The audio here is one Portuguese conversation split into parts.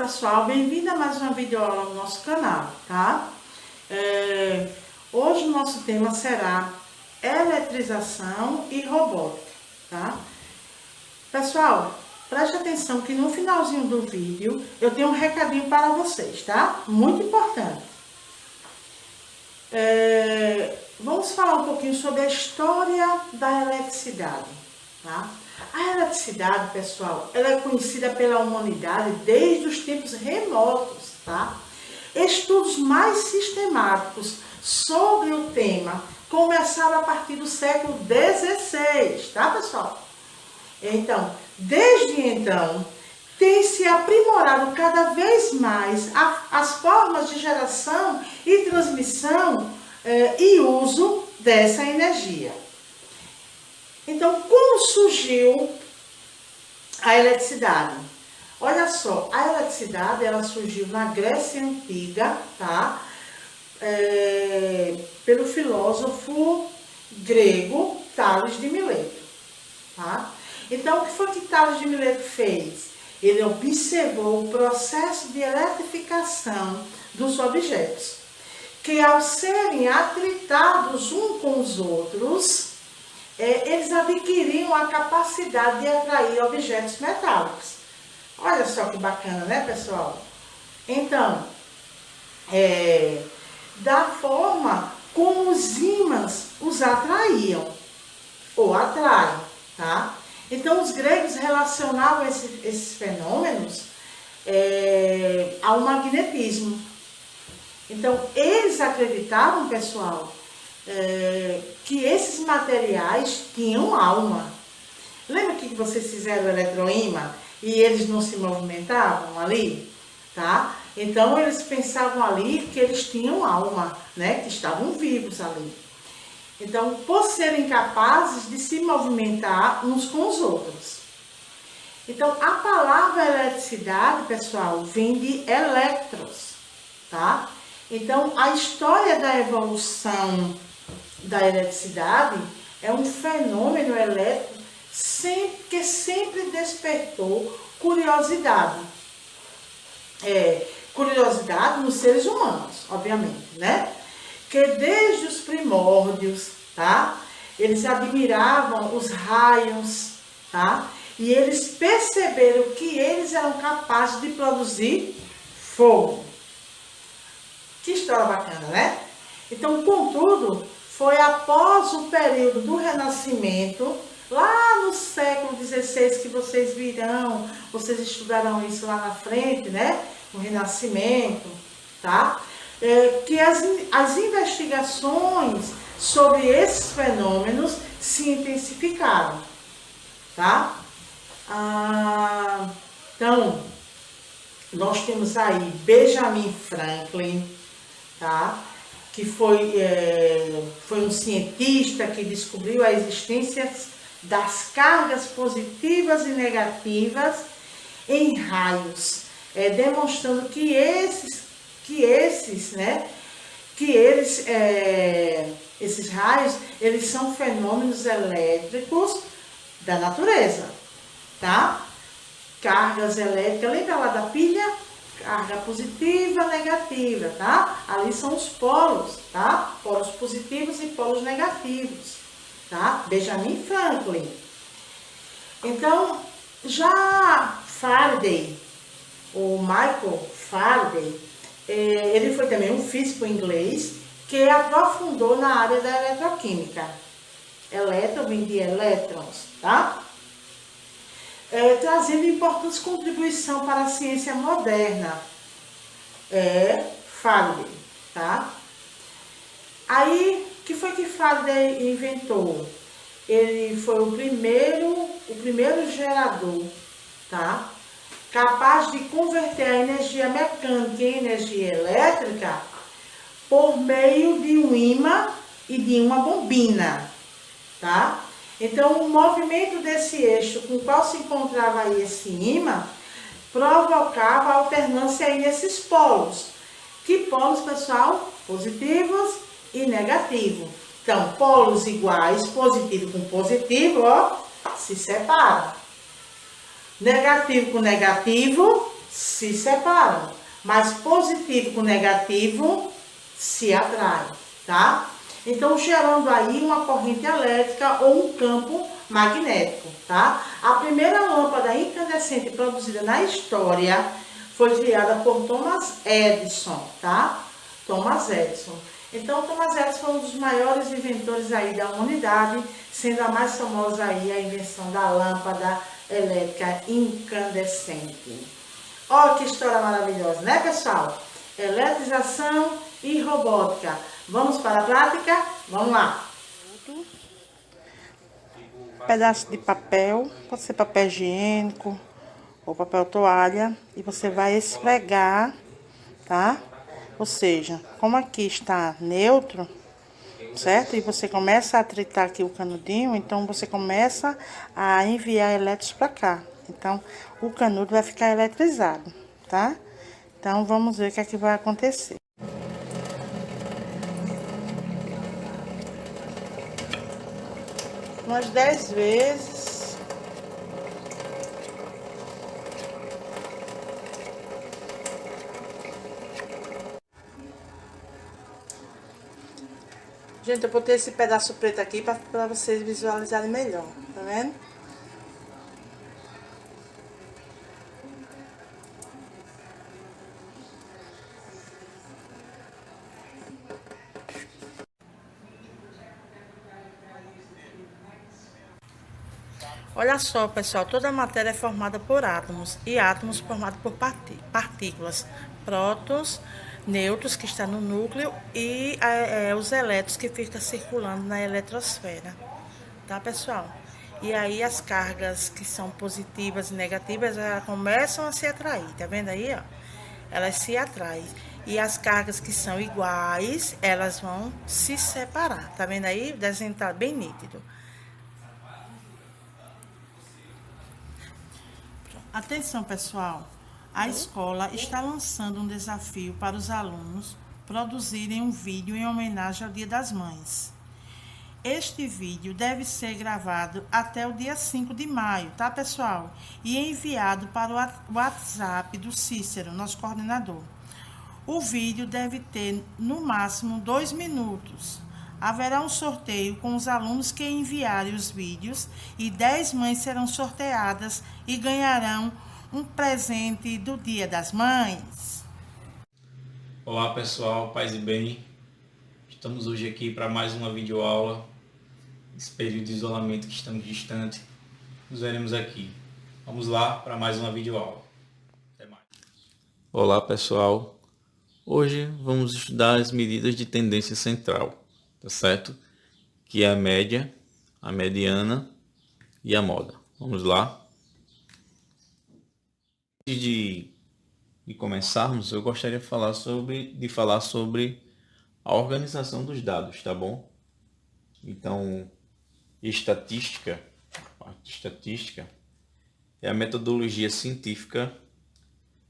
pessoal, bem-vindo a mais uma videoaula no nosso canal, tá? Hoje o nosso tema será eletrização e robótica, tá? Pessoal, preste atenção que no finalzinho do vídeo eu tenho um recadinho para vocês, tá? Muito importante. Vamos falar um pouquinho sobre a história da eletricidade, tá? A eletricidade, pessoal, ela é conhecida pela humanidade desde os tempos remotos, tá? Estudos mais sistemáticos sobre o tema começaram a partir do século XVI, tá, pessoal? Então, desde então, tem se aprimorado cada vez mais as formas de geração e transmissão e uso dessa energia. Então, como surgiu a eletricidade? Olha só, a eletricidade ela surgiu na Grécia Antiga, tá? Pelo filósofo grego Tales de Mileto, tá? Então, o que foi que Tales de Mileto fez? Ele observou o processo de eletrificação dos objetos, que ao serem atritados uns com os outros, eles adquiriam a capacidade de atrair objetos metálicos. Olha só que bacana, né, pessoal? Então, da forma como os ímãs os atraíam, ou atraem, tá? Então, os gregos relacionavam esses fenômenos ao magnetismo. Então, eles acreditavam, pessoal, que esses materiais tinham alma. Lembra que vocês fizeram o eletroímã e eles não se movimentavam ali? Tá? Então, eles pensavam ali que eles tinham alma, né? Que estavam vivos ali. Então, por serem capazes de se movimentar uns com os outros. Então, a palavra eletricidade, pessoal, vem de elétrons, tá? Então, a história da evolução da eletricidade é um fenômeno elétrico que sempre despertou curiosidade. Curiosidade nos seres humanos, obviamente, né? Que desde os primórdios, tá? Eles admiravam os raios, tá? E eles perceberam que eles eram capazes de produzir fogo. Que história bacana, né? Então, contudo, foi após o período do Renascimento, lá no século XVI, que vocês virão, vocês estudarão isso lá na frente, né? O Renascimento, tá? Que as investigações sobre esses fenômenos se intensificaram, tá? Então, nós temos aí Benjamin Franklin, tá? Que foi um cientista que descobriu a existência das cargas positivas e negativas em raios, demonstrando que esses raios, eles são fenômenos elétricos da natureza, tá? Cargas elétricas, lembra lá da pilha? Carga positiva, negativa, tá? Ali são os polos, tá? Polos positivos e polos negativos, tá? Benjamin Franklin. Então, já Faraday, o Michael Faraday, ele foi também um físico inglês que aprofundou na área da eletroquímica. Elétron vem de elétrons, tá? Trazendo importante contribuição para a ciência moderna. Faraday, tá? Aí, o que foi que Faraday inventou? Ele foi o primeiro gerador, tá? Capaz de converter a energia mecânica em energia elétrica por meio de um ímã e de uma bobina, tá? Então, o movimento desse eixo com o qual se encontrava aí esse ímã provocava alternância aí nesses polos. Que polos, pessoal? Positivos e negativos. Então, polos iguais, positivo com positivo, ó, se separam. Negativo com negativo, se separam, mas positivo com negativo se atraem, tá? Então, gerando aí uma corrente elétrica ou um campo magnético, tá? A primeira lâmpada incandescente produzida na história foi criada por Thomas Edison, tá? Thomas Edison. Então, Thomas Edison foi um dos maiores inventores aí da humanidade, sendo a mais famosa aí a invenção da lâmpada elétrica incandescente. Olha que história maravilhosa, né, pessoal? Eletrização e robótica. Vamos para a prática? Vamos lá. Pedaço de papel, pode ser papel higiênico ou papel toalha, e você vai esfregar, tá? Ou seja, como aqui está neutro, certo? E você começa a tritar aqui o canudinho, então você começa a enviar elétrons para cá. Então, o canudo vai ficar eletrizado, tá? Então, vamos ver o que é que vai acontecer. Umas 10 vezes. Gente, eu botei esse pedaço preto aqui para vocês visualizarem melhor, tá vendo? Olha só, pessoal, toda a matéria é formada por átomos, e átomos formados por partículas, prótons, nêutrons, que está no núcleo, e os elétrons que ficam circulando na eletrosfera, tá, pessoal? E aí as cargas que são positivas e negativas, elas começam a se atrair, tá vendo aí, ó? Elas se atraem. E as cargas que são iguais, elas vão se separar, tá vendo aí? O desenho tá bem nítido. Atenção, pessoal! A escola está lançando um desafio para os alunos produzirem um vídeo em homenagem ao Dia das Mães. Este vídeo deve ser gravado até o dia 5 de maio, tá, pessoal? E enviado para o WhatsApp do Cícero, nosso coordenador. O vídeo deve ter, no máximo, 2 minutos. Haverá um sorteio com os alunos que enviarem os vídeos, e 10 mães serão sorteadas e ganharão um presente do Dia das Mães. Olá pessoal, paz e bem. Estamos hoje aqui para mais uma videoaula. Nesse período de isolamento que estamos distante, nos veremos aqui. Vamos lá para mais uma videoaula. Até mais. Olá pessoal, hoje vamos estudar as medidas de tendência central, tá certo? Que é a média, a mediana e a moda. Vamos lá. Antes de começarmos, eu gostaria de falar sobre a organização dos dados, tá bom? Então, estatística é a metodologia científica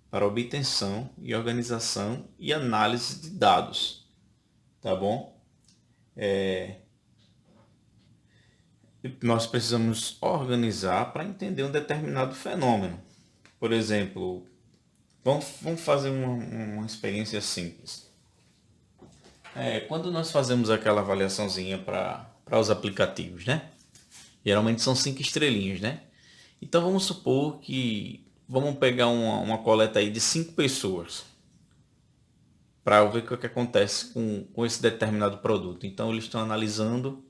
para obtenção e organização e análise de dados, tá bom? Nós precisamos organizar para entender um determinado fenômeno. Por exemplo, vamos fazer uma experiência simples. Quando nós fazemos aquela avaliaçãozinha para os aplicativos, né? Geralmente são 5 estrelinhas, né? Então vamos supor que vamos pegar uma coleta aí de 5 pessoas para ver o que acontece com esse determinado produto. Então eles estão analisando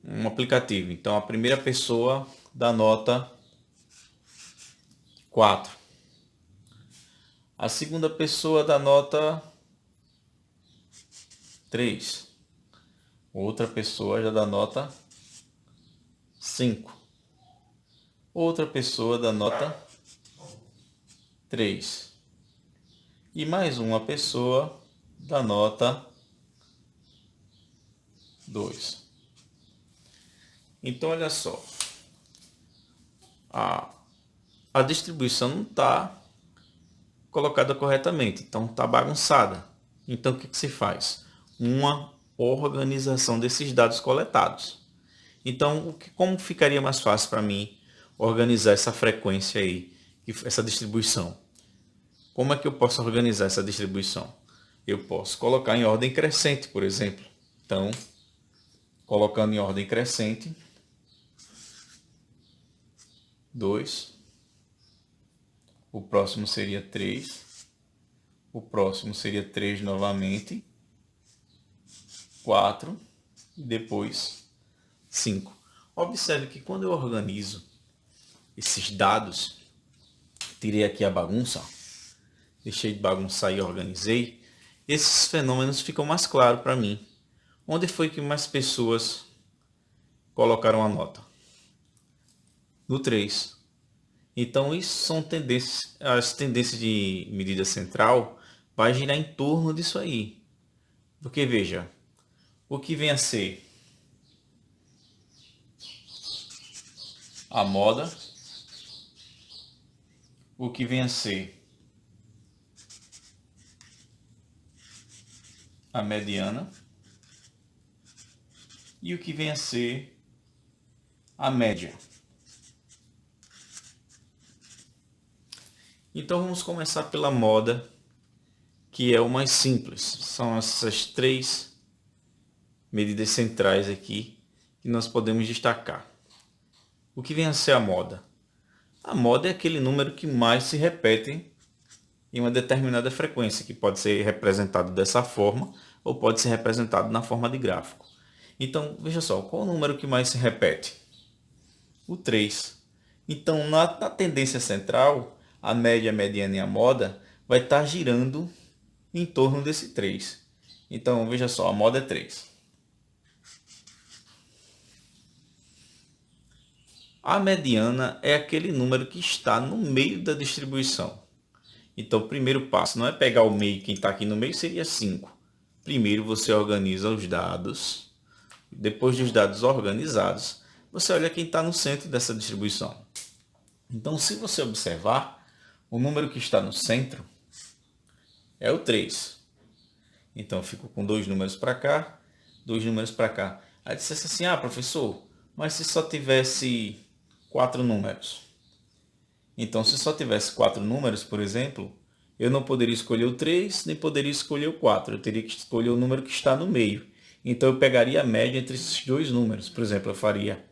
um aplicativo. Então a primeira pessoa dá nota 4. A segunda pessoa dá nota 3. Outra pessoa já dá nota 5. Outra pessoa dá nota 3. E mais uma pessoa dá nota 2. Então olha só. A distribuição não está colocada corretamente, então está bagunçada. Então o que se faz? Uma organização desses dados coletados. Então, como ficaria mais fácil para mim organizar essa frequência aí essa distribuição. Como é que eu posso organizar essa distribuição? Eu posso colocar em ordem crescente, por exemplo. Então, colocando em ordem crescente, 2, o próximo seria 3, o próximo seria 3 novamente, 4 e depois 5. Observe que quando eu organizo esses dados, tirei aqui a bagunça, deixei de bagunçar e organizei, esses fenômenos ficam mais claros para mim. Onde foi que mais pessoas colocaram a nota? No 3. Então, isso são tendências, as tendências de medida central vai girar em torno disso aí. Porque, veja, o que vem a ser a moda, o que vem a ser a mediana e o que vem a ser a média. Então vamos começar pela moda, que é o mais simples. São essas 3 medidas centrais aqui que nós podemos destacar. O que vem a ser a moda? A moda é aquele número que mais se repete em uma determinada frequência, que pode ser representado dessa forma ou pode ser representado na forma de gráfico. Então, veja só, qual o número que mais se repete? O 3. Então, na tendência central, a média, a mediana e a moda vai estar girando em torno desse 3. Então, veja só, a moda é 3. A mediana é aquele número que está no meio da distribuição. Então, o primeiro passo não é pegar o meio, quem está aqui no meio seria 5. Primeiro você organiza os dados. Depois dos dados organizados, você olha quem está no centro dessa distribuição. Então, se você observar, o número que está no centro é o 3. Então, eu fico com 2 números para cá, 2 números para cá. Aí dissesse assim, professor, mas se só tivesse 4 números? Então, se só tivesse 4 números, por exemplo, eu não poderia escolher o 3, nem poderia escolher o 4. Eu teria que escolher o número que está no meio. Então, eu pegaria a média entre esses 2 números. Por exemplo, eu faria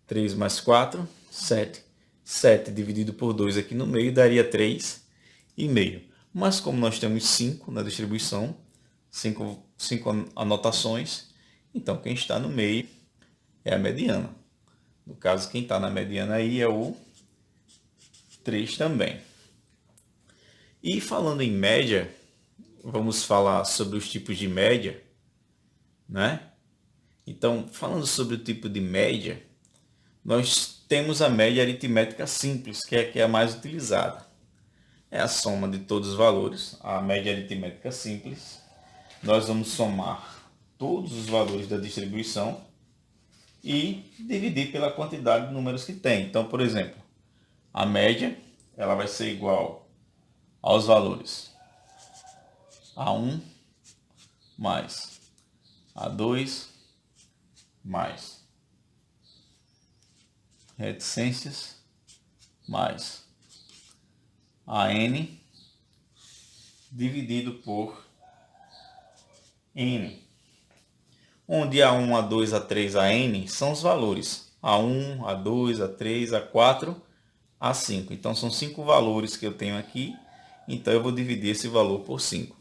3 mais 4, 7. 7 dividido por 2 aqui no meio daria 3,5. Mas como nós temos 5 na distribuição, 5 anotações, então quem está no meio é a mediana. No caso, quem está na mediana aí é o 3 também. E falando em média, vamos falar sobre os tipos de média, né? Então, falando sobre o tipo de média, nós temos a média aritmética simples, que é a mais utilizada. É a soma de todos os valores, a média aritmética simples. Nós vamos somar todos os valores da distribuição e dividir pela quantidade de números que tem. Então, por exemplo, a média ela vai ser igual aos valores A1 mais A2 mais reticências mais AN dividido por N, onde A1, A2, A3, AN são os valores A1, A2, A3, A4, A5. Então são 5 valores que eu tenho aqui, então eu vou dividir esse valor por 5.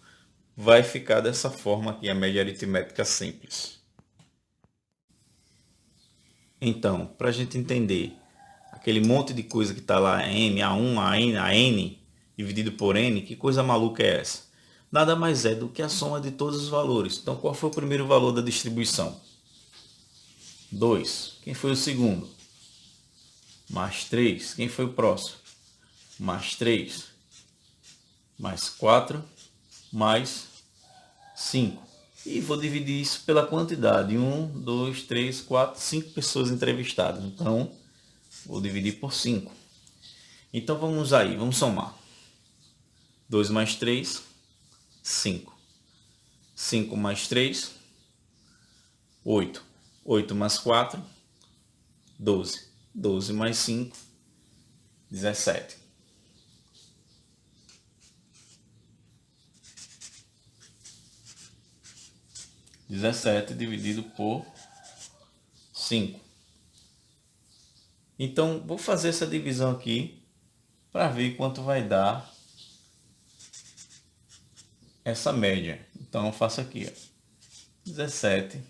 Vai ficar dessa forma aqui a média aritmética simples. Então, para a gente entender aquele monte de coisa que está lá, M, A1, AN, AN, dividido por N, que coisa maluca é essa? Nada mais é do que a soma de todos os valores. Então, qual foi o primeiro valor da distribuição? 2. Quem foi o segundo? Mais 3. Quem foi o próximo? Mais 3. Mais 4. Mais 5. E vou dividir isso pela quantidade. 1, 2, 3, 4, 5 pessoas entrevistadas. Então, vou dividir por 5. Então, vamos aí, vamos somar. 2 mais 3, 5. 5 mais 3, 8. 8 mais 4, 12. 12 mais 5, 17. 17 dividido por 5. Então, vou fazer essa divisão aqui para ver quanto vai dar essa média. Então, eu faço aqui, ó, 17,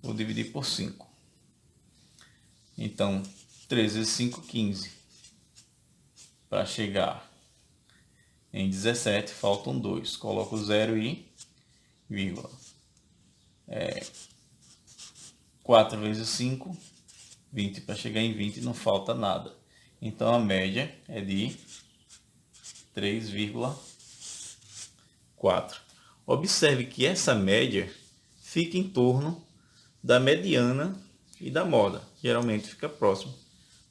vou dividir por 5. Então, 3 vezes 5, 15. Para chegar em 17, faltam 2. Coloco 0 e vírgula. 4 vezes 5, 20. Para chegar em 20 não falta nada. Então a média é de 3,4. Observe que essa média fica em torno da mediana e da moda. Geralmente fica próximo,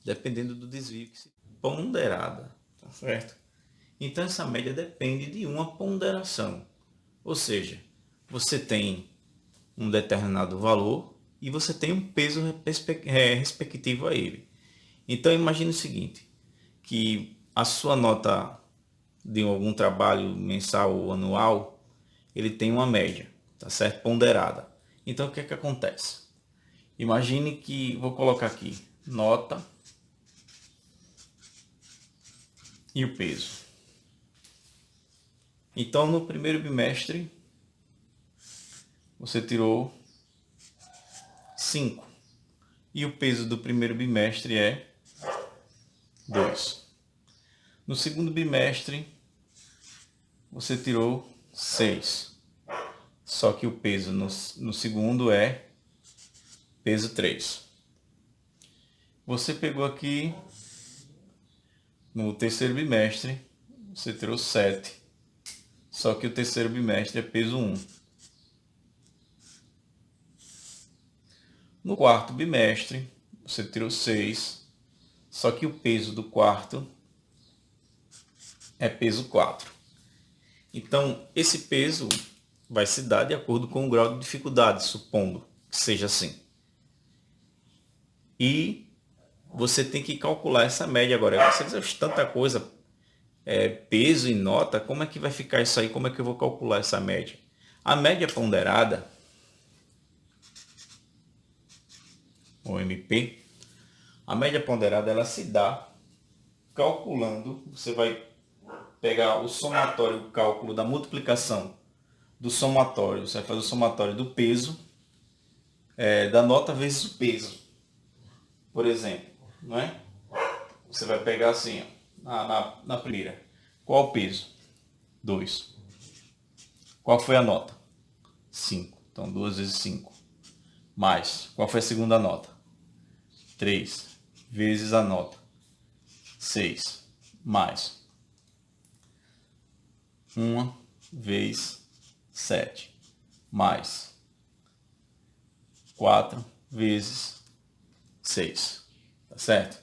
dependendo do desvio que se ponderada, tá certo? Então essa média depende de uma ponderação. Ou seja, você tem um determinado valor e você tem um peso respectivo a ele. Então imagine o seguinte, que a sua nota de algum trabalho mensal ou anual, ele tem uma média, tá certo? Ponderada. Então o que é que acontece? Imagine que, vou colocar aqui, nota e o peso. Então no primeiro bimestre, você tirou 5. E o peso do primeiro bimestre é 2. No segundo bimestre, você tirou 6. Só que o peso no segundo é peso 3. Você pegou aqui, no terceiro bimestre, você tirou 7. Só que o terceiro bimestre é peso 1. No quarto bimestre, você tirou 6. Só que o peso do quarto é peso 4. Então, esse peso vai se dar de acordo com o grau de dificuldade, supondo que seja assim. E você tem que calcular essa média agora. Você diz, tanta coisa, peso e nota, como é que vai ficar isso aí? Como é que eu vou calcular essa média? A média ponderada, o MP, a média ponderada ela se dá calculando, você vai pegar o somatório, o cálculo da multiplicação do somatório, você vai fazer o somatório do peso, da nota vezes o peso, por exemplo, não é? Você vai pegar assim, ó, na primeira, qual o peso? 2. Qual foi a nota? 5. Então 2 vezes 5. Mais, qual foi a segunda nota? 3 vezes a nota. 6. Mais 1 vezes 7. Mais 4 vezes 6. Tá certo?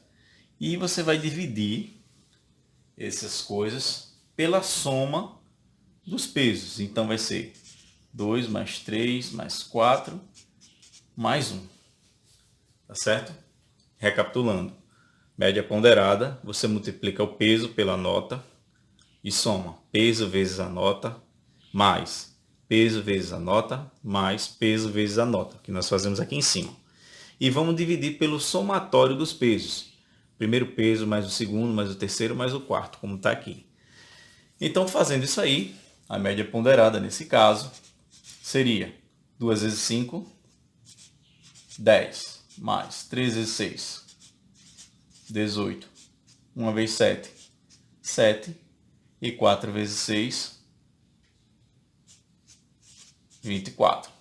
E você vai dividir essas coisas pela soma dos pesos. Então vai ser 2 mais 3 mais 4 mais 1. Tá certo? Recapitulando. Média ponderada, você multiplica o peso pela nota e soma peso vezes a nota, mais peso vezes a nota, mais peso vezes a nota, que nós fazemos aqui em cima. E vamos dividir pelo somatório dos pesos. Primeiro peso, mais o segundo, mais o terceiro, mais o quarto, como está aqui. Então, fazendo isso aí, a média ponderada nesse caso seria 2 vezes 5, 10, mais 3 vezes 6, 18, 1 vezes 7, 7, e 4 vezes 6, 24.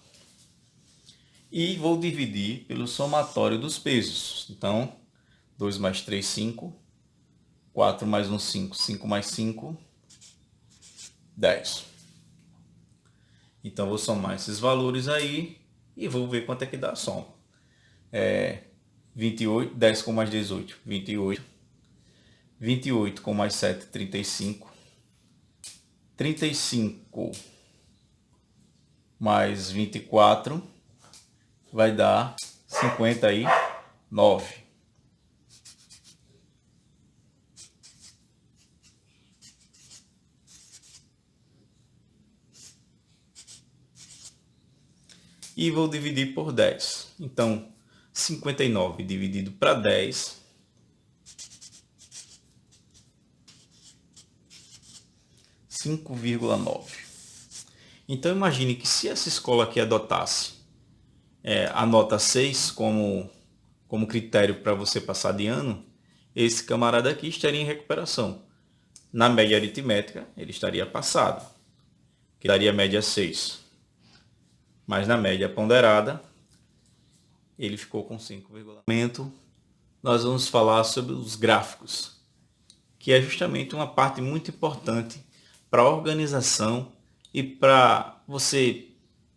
E vou dividir pelo somatório dos pesos. Então, 2 mais 3, 5, 4 mais 1, 5, 5 mais 5, 10. Então, vou somar esses valores aí e vou ver quanto é que dá a soma. 28, 10 com mais 18, 28. 28 com mais 7, 35. 35 mais 24 vai dar 59. e vou dividir por 10. Então, 59 dividido para 10 5,9. Então imagine que se essa escola aqui adotasse a nota 6 como critério para você passar de ano, esse camarada aqui estaria em recuperação. Na média aritmétrica, ele estaria passado, que daria média 6. Mas na média ponderada, ele ficou com 5,9. Nós vamos falar sobre os gráficos, que é justamente uma parte muito importante para a organização e para você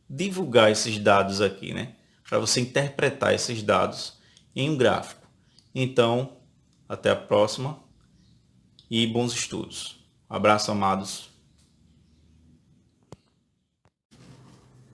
divulgar esses dados aqui, né? Para você interpretar esses dados em um gráfico. Então, até a próxima e bons estudos. Abraço, amados.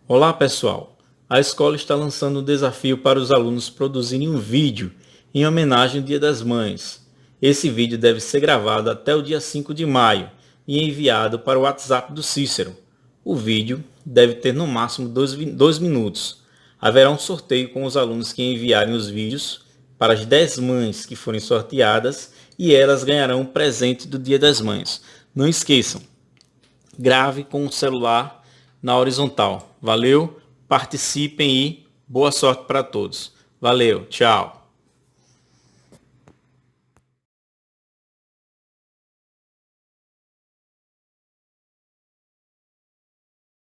Olá, pessoal. A escola está lançando um desafio para os alunos produzirem um vídeo em homenagem ao Dia das Mães. Esse vídeo deve ser gravado até o dia 5 de maio e enviado para o WhatsApp do Cícero. O vídeo deve ter no máximo 2 minutos. Haverá um sorteio com os alunos que enviarem os vídeos para as 10 mães que forem sorteadas e elas ganharão um presente do Dia das Mães. Não esqueçam, grave com o celular na horizontal. Valeu, participem e boa sorte para todos. Valeu, tchau.